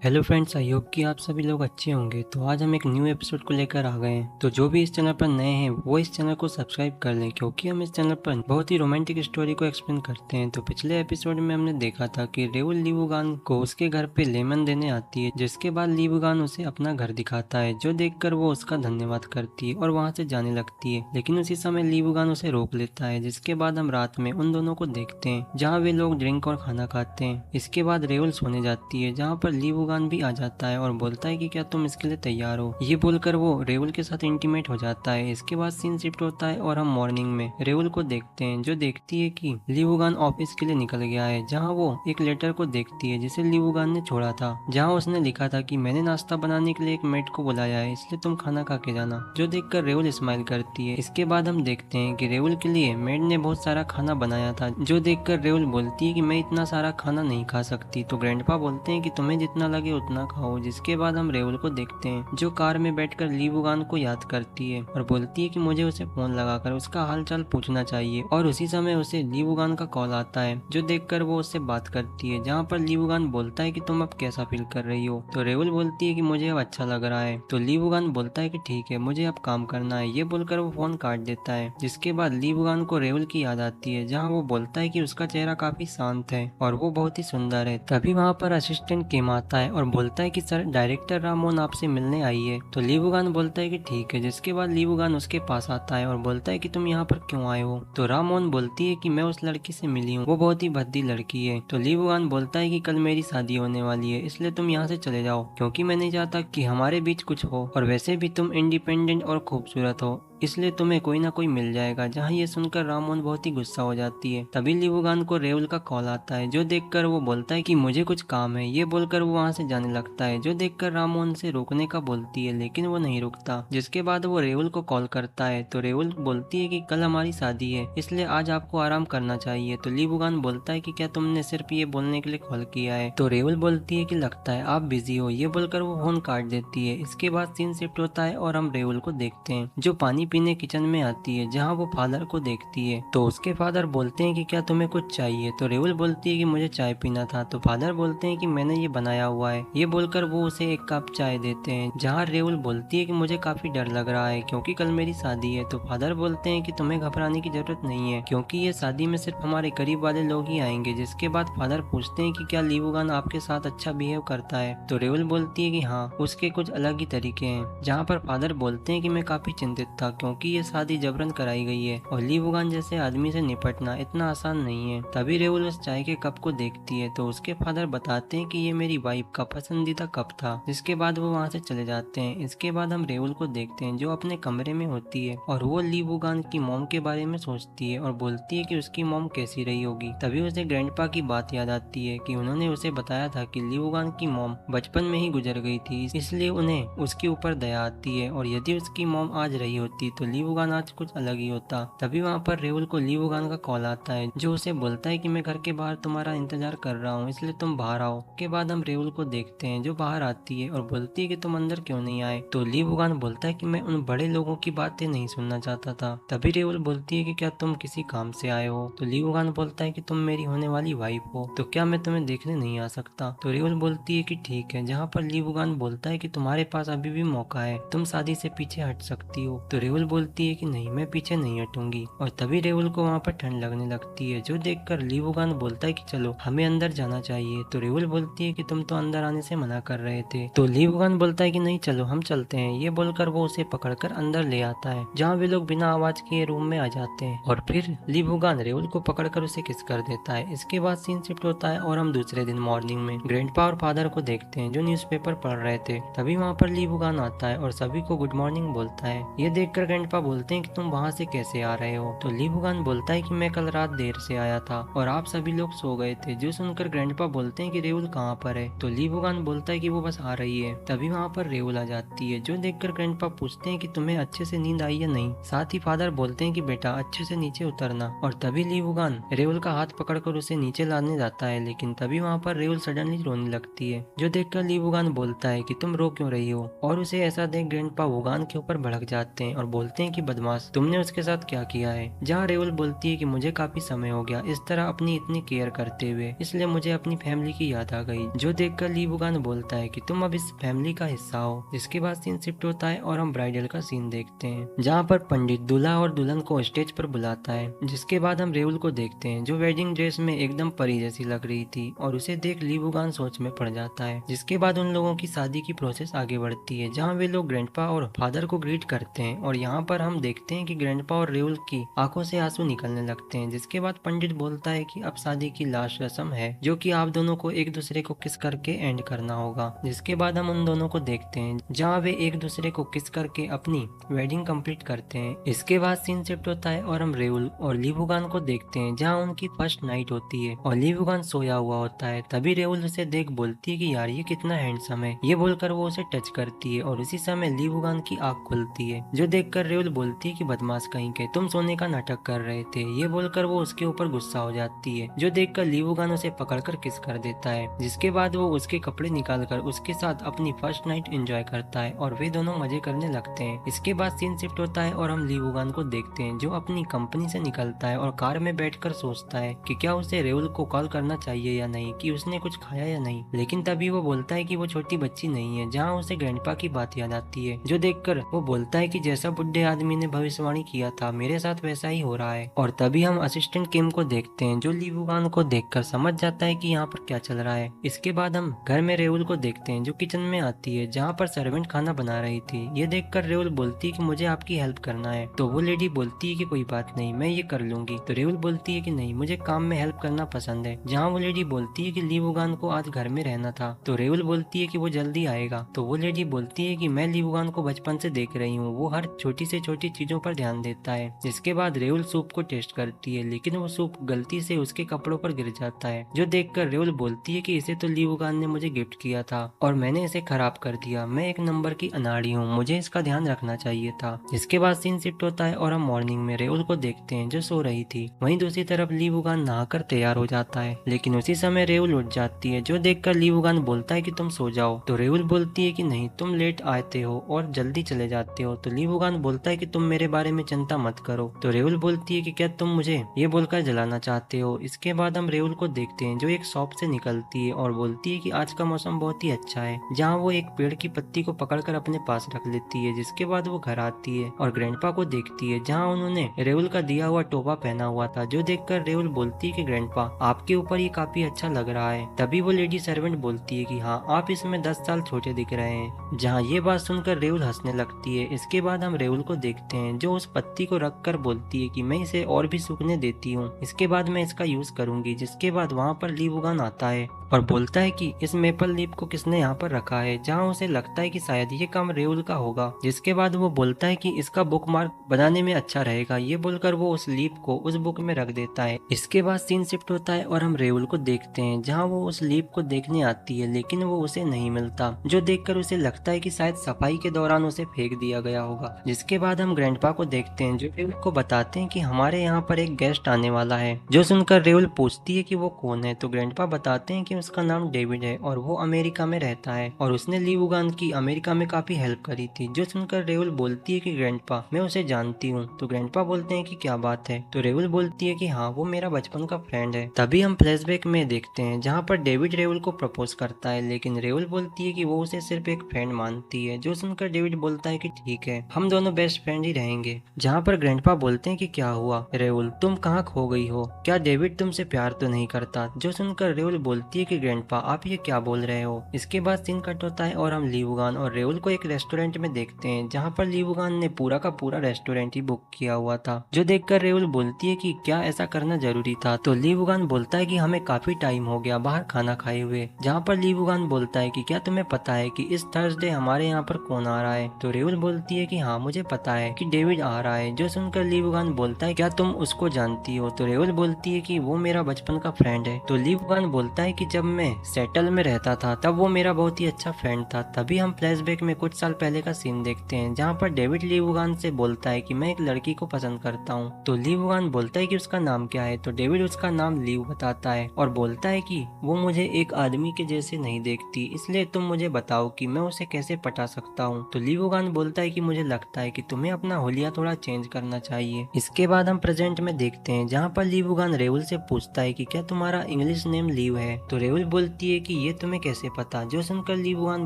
Hello friends, I hope कि आप सभी लोग अच्छे होंगे। तो आज हम एक न्यू एपिसोड को लेकर आ गए हैं। तो जो भी इस चैनल पर नए हैं वो इस चैनल को सब्सक्राइब कर लें, क्योंकि हम इस चैनल पर बहुत ही रोमांटिक स्टोरी को एक्सप्लेन करते हैं। तो पिछले एपिसोड में हमने देखा था कि रेउल लीवुगान को उसके घर पे लेमन देने आती है, जिसके बाद लीवुगान उसे अपना घर दिखाता है, जो देखकर वो उसका धन्यवाद करती है और वहाँ से जाने लगती है। लेकिन उसी समय लीवुगान उसे रोक लेता है, जिसके बाद हम रात में उन दोनों को देखते हैं जहाँ वे लोग ड्रिंक और खाना खाते हैं। इसके बाद रेउल सोने जाती है, जहाँ पर लीवुगान भी आ जाता है और बोलता है कि क्या तुम इसके लिए तैयार हो। ये बोलकर वो रेउल के साथ इंटीमेट हो जाता है। इसके बाद सीन शिफ्ट होता है और हम मॉर्निंग में रेउल को देखते हैं, जो देखती है कि लीवुगान ऑफिस के लिए निकल गया है। जहाँ वो एक लेटर को देखती है जिसे लीवुगान ने छोड़ा था, जहाँ उसने लिखा था कि मैंने नाश्ता बनाने के लिए एक मेड को बुलाया है, इसलिए तुम खाना खा के जाना। जो देखकर रेउल स्माइल करती है। इसके बाद हम देखते हैं कि रेउल के लिए मेड ने बहुत सारा खाना बनाया था, जो देखकर रेउल बोलती है कि मैं इतना सारा खाना नहीं खा सकती। तो ग्रैंडपा बोलते हैं कि तुम्हें जितना लगे उतना खाओ। जिसके बाद हम रेउल को देखते हैं, जो कार में बैठकर लीवुगान को याद करती है और बोलती है कि मुझे उसे फोन लगाकर उसका हालचाल पूछना चाहिए। और उसी समय उसे लीवुगान का कॉल आता है, जो देखकर वो उससे बात करती है, जहाँ पर लीवुगान बोलता है कि तुम अब कैसा फील कर रही हो। तो रेउल बोलती है कि मुझे अब अच्छा लग रहा है। तो लीवुगान बोलता है कि ठीक है, मुझे अब काम करना है। ये बोलकर वो फोन काट देता है। जिसके बाद लीवुगान को रेउल की याद आती है, जहाँ वो बोलता है कि उसका चेहरा काफी शांत है और वो बहुत ही सुंदर है। तभी वहाँ पर असिस्टेंट किम आता है और बोलता है कि सर, डायरेक्टर रामोन आपसे मिलने आई है। तो लीवुगान बोलता है कि ठीक है। जिसके बाद लीवुगान उसके पास आता है और बोलता है कि तुम यहाँ पर क्यों आए हो। तो रामोन बोलती है कि मैं उस लड़की से मिली हूँ, वो बहुत ही भद्दी लड़की है। तो लीवुगान बोलता है कि कल मेरी शादी होने वाली है, इसलिए तुम यहाँ से चले जाओ, क्योंकि मैं नहीं चाहता कि हमारे बीच कुछ हो। और वैसे भी तुम इंडिपेंडेंट और खूबसूरत हो, इसलिए तुम्हें कोई ना कोई मिल जाएगा। जहाँ ये सुनकर रामोन बहुत ही गुस्सा हो जाती है। तभी लीवुगान को रेउल का कॉल आता है, जो देखकर वो बोलता है कि मुझे कुछ काम है। ये बोलकर वो वहाँ से जाने लगता है, जो देखकर रामोन से रोकने का बोलती है, लेकिन वो नहीं रुकता। जिसके बाद वो रेउल को कॉल करता है। तो रेउल बोलती है कि कल हमारी शादी है, इसलिए आज आपको आराम करना चाहिए। तो लीवुगान बोलता है कि क्या तुमने सिर्फ ये बोलने के लिए कॉल किया है। तो रेउल बोलती है कि लगता है आप बिजी हो। ये बोलकर वो फोन काट देती है। इसके बाद सीन शिफ्ट होता है और हम रेउल को देखते हैं, जो पानी पीने किचन में आती है, जहाँ वो फादर को देखती है। तो उसके फादर बोलते हैं कि क्या तुम्हें कुछ चाहिए। तो रेउल बोलती है कि मुझे चाय पीना था। तो फादर बोलते हैं कि मैंने ये बनाया हुआ है। ये बोलकर वो उसे एक कप चाय देते हैं, जहाँ रेउल बोलती है कि मुझे काफी डर लग रहा है, क्योंकि कल मेरी शादी है। तो फादर बोलते हैं कि तुम्हें घबराने की जरूरत नहीं है, क्योंकि ये शादी में सिर्फ हमारे करीब वाले लोग ही आएंगे। जिसके बाद फादर पूछते हैं कि क्या लीवुगान आपके साथ अच्छा बिहेव करता है। तो रेउल बोलती है कि हाँ, उसके कुछ अलग ही तरीके हैं। जहाँ पर फादर बोलते हैं कि मैं काफी चिंतित था, क्योंकि ये शादी जबरन कराई गई है और लीवुगान जैसे आदमी से निपटना इतना आसान नहीं है। तभी रेउल उस चाय के कप को देखती है। तो उसके फादर बताते हैं कि ये मेरी वाइफ का पसंदीदा कप था। जिसके बाद वो वहाँ से चले जाते हैं। इसके बाद हम रेउल को देखते हैं, जो अपने कमरे में होती है और वो लीवुगान की मॉम के बारे में सोचती है और बोलती है कि उसकी मॉम कैसी रही होगी। तभी उसे ग्रैंडपा की बात याद आती है कि उन्होंने उसे बताया था कि लीवुगान की मॉम बचपन में ही गुजर गई थी, इसलिए उन्हें उसके ऊपर दया आती है। और यदि उसकी मॉम आज रही होती तो लीवुगान आज कुछ अलग ही होता। तभी वहाँ पर रेउल को लीवुगान का कॉल आता है, जो उसे बोलता है कि मैं घर के बाहर तुम्हारा इंतजार कर रहा हूँ, इसलिए तुम बाहर आओ। के बाद हम रेउल को देखते हैं, जो बाहर आती है और बोलती है कि तुम अंदर क्यों नहीं आए। तो लीवुगान बोलता है कि मैं उन बड़े लोगों की बातें नहीं सुनना चाहता था। तभी रेउल बोलती है कि क्या तुम किसी काम से आए हो। तो लीवुगान बोलता है कि तुम मेरी होने वाली वाइफ हो, तो क्या मैं तुम्हें देखने नहीं आ सकता। तो रेउल बोलती है कि ठीक है। जहाँ पर लीवुगान बोलता है कि तुम्हारे पास अभी भी मौका है, तुम शादी से पीछे हट सकती हो। तो रेउल बोलती है कि नहीं, मैं पीछे नहीं हटूंगी। और तभी रेउल को वहाँ पर ठंड लगने लगती है, जो देखकर लीवुगान बोलता है कि चलो हमें अंदर जाना चाहिए। तो रेउल बोलती है कि तुम तो अंदर आने से मना कर रहे थे। तो लीवुगान बोलता है कि नहीं, चलो हम चलते हैं। ये बोलकर वो उसे पकड़कर अंदर ले आता है, जहाँ वे लोग बिना आवाज के रूम में आ जाते हैं और फिर लीवुगान रेउल को पकड़कर उसे किस कर देता है। इसके बाद सीन शिफ्ट होता है और हम दूसरे दिन मॉर्निंग में ग्रैंडपा और फादर को देखते हैं, जो न्यूज़पेपर पढ़ रहे थे। तभी वहाँ पर लीवुगान आता है और सभी को गुड मॉर्निंग बोलता है। ये देखकर ग्रैंडपा बोलते हैं कि तुम वहाँ से कैसे आ रहे हो। तो लीवुगान बोलता है कि मैं कल रात देर से आया था और आप सभी लोग सो गए थे। जो सुनकर ग्रैंडपा बोलते हैं कि रेउल कहाँ पर है। तो लीवुगान बोलता है कि वो बस आ रही है। तभी वहाँ पर रेउल आ जाती है, जो देखकर ग्रैंडपा पूछते हैं कि तुम्हें अच्छे से नींद आई या नहीं। साथ ही फादर बोलते हैं कि बेटा अच्छे से नीचे उतरना। और तभी लीवुगान रेउल का हाथ पकड़कर उसे नीचे लाने जाता है, लेकिन तभी वहाँ पर रेउल सडनली रोने लगती है, जो देखकर लीवुगान बोलता है कि तुम रो क्यों रही हो। और उसे ऐसा देख ग्रैंडपा वुगान के ऊपर भड़क जाते हैं और बोलते हैं कि बदमाश, तुमने उसके साथ क्या किया है। जहाँ रेउल बोलती है कि मुझे काफी समय हो गया इस तरह अपनी इतनी केयर करते हुए, इसलिए मुझे अपनी फैमिली की याद आ गई। जो देखकर ली वुगान बोलता है कि तुम अब इस फैमिली का हिस्सा हो। जिसके बाद सीन शिफ्ट होता है और हम ब्राइडल का सीन देखते हैं, जहाँ पर पंडित दूल्हा और दुल्हन को स्टेज पर बुलाता है। जिसके बाद हम रेउल को देखते हैं जो वेडिंग ड्रेस में एकदम परी जैसी लग रही थी, और उसे देख ली वुगान सोच में पड़ जाता है। जिसके बाद उन लोगों की शादी की प्रोसेस आगे बढ़ती है, जहाँ वे लोग ग्रैंडपा और फादर को ग्रीट करते हैं, और यहाँ पर हम देखते हैं कि ग्रैंडपा और रेउल की आंखों से आंसू निकलने लगते हैं। जिसके बाद पंडित बोलता है कि अब शादी की लास्ट रस्म है, जो कि आप दोनों को एक दूसरे को किस करके एंड करना होगा। जिसके बाद हम उन दोनों को देखते हैं जहाँ वे एक दूसरे को किस करके अपनी वेडिंग कंप्लीट करते हैं। इसके बाद सीन शिफ्ट होता है और हम रेउल और ली वुगान को देखते हैं, जहाँ उनकी फर्स्ट नाइट होती है और ली वुगान सोया हुआ होता है। तभी रेउल उसे देख बोलती है कि यार ये कितना हैंडसम है। ये बोलकर वो उसे टच करती है और उसी समय ली वुगान की आंख खुलती है, जो देखकर रेउल बोलती है कि बदमाश कहीं के, तुम सोने का नाटक कर रहे थे। ये बोलकर वो उसके ऊपर गुस्सा हो जाती है, जो देखकर ली वुगान उसे पकड़कर किस कर देता है। जिसके बाद वो उसके कपड़े निकालकर उसके साथ अपनी फर्स्ट नाइट एंजॉय करता है और वे दोनों मजे करने लगते हैं। इसके बाद सीन शिफ्ट होता है और हम ली वुगान को देखते हैं जो अपनी कंपनी से निकलता है और कार में बैठकर सोचता है कि क्या उसे रेउल को कॉल करना चाहिए या नहीं, कि उसने कुछ खाया या नहीं। लेकिन तभी वो बोलता है कि वो छोटी बच्ची नहीं है, जहाँ उसे ग्रैंडपा की बात याद आती है, जो देखकर वो बोलता है कि जैसा बुढ़े आदमी ने भविष्यवाणी किया था मेरे साथ वैसा ही हो रहा है। और तभी हम असिस्टेंट किम को देखते हैं जो ली वुगान को देखकर समझ जाता है कि यहाँ पर क्या चल रहा है। इसके बाद हम घर में रेउल को देखते हैं जो किचन में आती है, जहाँ पर सर्वेंट खाना बना रही थी। ये देखकर रेउल बोलती है कि मुझे आपकी हेल्प करना है, तो वो लेडी बोलती है कि कोई बात नहीं, मैं ये कर लूंगी। तो रेउल बोलती है कि नहीं, मुझे काम में हेल्प करना पसंद है। जहाँ वो लेडी बोलती है कि ली वुगान को आज घर में रहना था, तो रेउल बोलती है कि वो जल्दी आएगा। तो वो लेडी बोलती है कि मैं ली वुगान को बचपन से देख रही हूँ, वो हर छोटी से छोटी चीजों पर ध्यान देता है। जिसके बाद रेउल सूप को टेस्ट करती है, लेकिन वो सूप गलती से उसके कपड़ों पर गिर जाता है, जो देखकर रेउल बोलती है कि इसे तो ली वुगान ने मुझे गिफ्ट किया था और मैंने इसे खराब कर दिया। मैं एक नंबर की अनाड़ी हूँ, मुझे इसका ध्यान रखना चाहिए था। जिसके बाद सीन शिफ्ट होता है और हम मॉर्निंग में रेउल को देखते हैं जो सो रही थी। वहीं दूसरी तरफ ली वुगान नहाकर तैयार हो जाता है, लेकिन उसी समय रेउल उठ जाती है, जो देखकर ली वुगान बोलता है कि तुम सो जाओ। तो रेउल बोलती है कि नहीं, तुम लेट आते हो और जल्दी चले जाते हो। तो ली वुगान बोलता है कि तुम मेरे बारे में चिंता मत करो। तो रेउल बोलती है कि क्या तुम मुझे ये बोलकर जलाना चाहते हो। इसके बाद हम रेउल को देखते हैं जो एक शॉप से निकलती है और बोलती है कि आज का मौसम बहुत ही अच्छा है, जहाँ वो एक पेड़ की पत्ती को पकड़कर अपने पास रख लेती है। जिसके बाद वो घर आती है और ग्रैंडपा को देखती है, जहाँ उन्होंने रेउल का दिया हुआ टोपा पहना हुआ था, जो देखकर रेउल बोलती है कि ग्रैंडपा आपके ऊपर ये काफी अच्छा लग रहा है। तभी वो लेडी सर्वेंट बोलती है कि हाँ, आप इसमें 10 साल छोटे दिख रहे हैं। जहाँ ये बात सुनकर रेउल हंसने लगती है। इसके बाद हम रेउल को देखते हैं जो उस पत्ती को रखकर बोलती है कि मैं इसे और भी सूखने देती हूँ, इसके बाद मैं इसका यूज करूंगी। जिसके बाद वहाँ पर ली वुगान आता है और बोलता है कि इस मेपल लीफ को किसने यहाँ पर रखा है, जहाँ उसे लगता है कि शायद ये काम रेउल का होगा। जिसके बाद वो बोलता है कि इसका बुक मार्क बनाने में अच्छा रहेगा। ये बोलकर वो उस लीफ को उस बुक में रख देता है। इसके बाद सीन शिफ्ट होता है और हम रेउल को देखते हैं जहाँ वो उस लीफ को देखने आती है, लेकिन वो उसे नहीं मिलता, जो देखकर उसे लगता है कि शायद सफाई के दौरान उसे फेंक दिया गया होगा। जिसके बाद हम ग्रैंडपा को देखते हैं जो रेउल को बताते हैं कि हमारे यहाँ पर एक गेस्ट आने वाला है। जो सुनकर रेउल पूछती है कि वो कौन है, तो ग्रैंडपा बताते हैं कि उसका नाम डेविड है और वो अमेरिका में रहता है और उसने ली वुगान की अमेरिका में काफी हेल्प करी थी। जो सुनकर रेउल बोलती है कि ग्रैंडपा मैं उसे जानती हूँ। तो ग्रैंडपा बोलते हैं कि क्या बात है। तो रेउल बोलती है कि हाँ, वो मेरा बचपन का फ्रेंड है। तभी हम फ्लैशबैक में देखते हैं जहाँ पर डेविड रेउल को प्रपोज करता है, लेकिन रेउल बोलती है कि वो उसे सिर्फ एक फ्रेंड मानती है। जो सुनकर डेविड बोलता है कि ठीक है, हम दोनों बेस्ट फ्रेंड ही रहेंगे। जहाँ पर ग्रैंडपा बोलते हैं कि क्या हुआ रेउल, तुम कहाँ खो गई हो, क्या डेविड तुमसे प्यार तो नहीं करता। जो सुनकर रेउल बोलती है कि ग्रैंडपा आप ये क्या बोल रहे हो। इसके बाद सीन कट होता है और हम ली वुगान और रेउल को एक रेस्टोरेंट में देखते हैं, जहाँ पर ली वुगान ने पूरा का पूरा रेस्टोरेंट ही बुक किया हुआ था। जो देखकर रेउल बोलती है कि क्या ऐसा करना जरूरी था। तो ली वुगान बोलता है कि हमें काफी टाइम हो गया बाहर खाना खाए हुए। जहाँ पर ली वुगान बोलता है कि क्या तुम्हें पता है कि इस थर्सडे हमारे यहाँ पर कौन आ रहा है। तो रेउल बोलती है कि हाँ, मुझे पता है कि डेविड आ रहा है। जो सुनकर ली वुगान बोलता है क्या तुम उसको जानती हो। तो रेउल बोलती है कि वो मेरा बचपन का फ्रेंड है। तो ली वुगान बोलता है कि जब मैं सेटल में रहता था तब वो मेरा बहुत ही अच्छा फ्रेंड था। तभी हम फ्लैशबैक में कुछ साल पहले का सीन देखते हैं, जहाँ पर डेविड ली वुगान से बोलता है कि मैं एक लड़की को पसंद करता हूँ। तो ली वुगान बोलता है कि उसका नाम क्या है। तो डेविड उसका नाम लीव बताता है और बोलता है कि वो मुझे एक आदमी के जैसे नहीं देखती, इसलिए तुम मुझे बताओ कि मैं उसे कैसे पटा सकता हूँ। तो ली वुगान बोलता है कि मुझे लगता है कि तुम्हें अपना हुलिया थोड़ा चेंज करना चाहिए। इसके बाद हम प्रेजेंट में देखते हैं जहाँ पर ली वुगान रेवल से पूछता है कि क्या तुम्हारा इंग्लिश नेम लीव है, तो रेवल बोलती है कि ये तुम्हें कैसे पता, जो सुनकर ली वुगान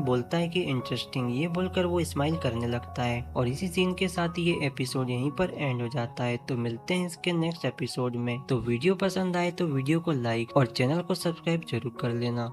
बोलता है कि इंटरेस्टिंग, ये बोलकर वो स्माइल करने लगता है। और इसी सीन के साथ ये एपिसोड यहीं पर एंड हो जाता है। तो मिलते हैं इसके नेक्स्ट एपिसोड में। तो वीडियो पसंद आए तो वीडियो को लाइक और चैनल को सब्सक्राइब जरूर कर लेना।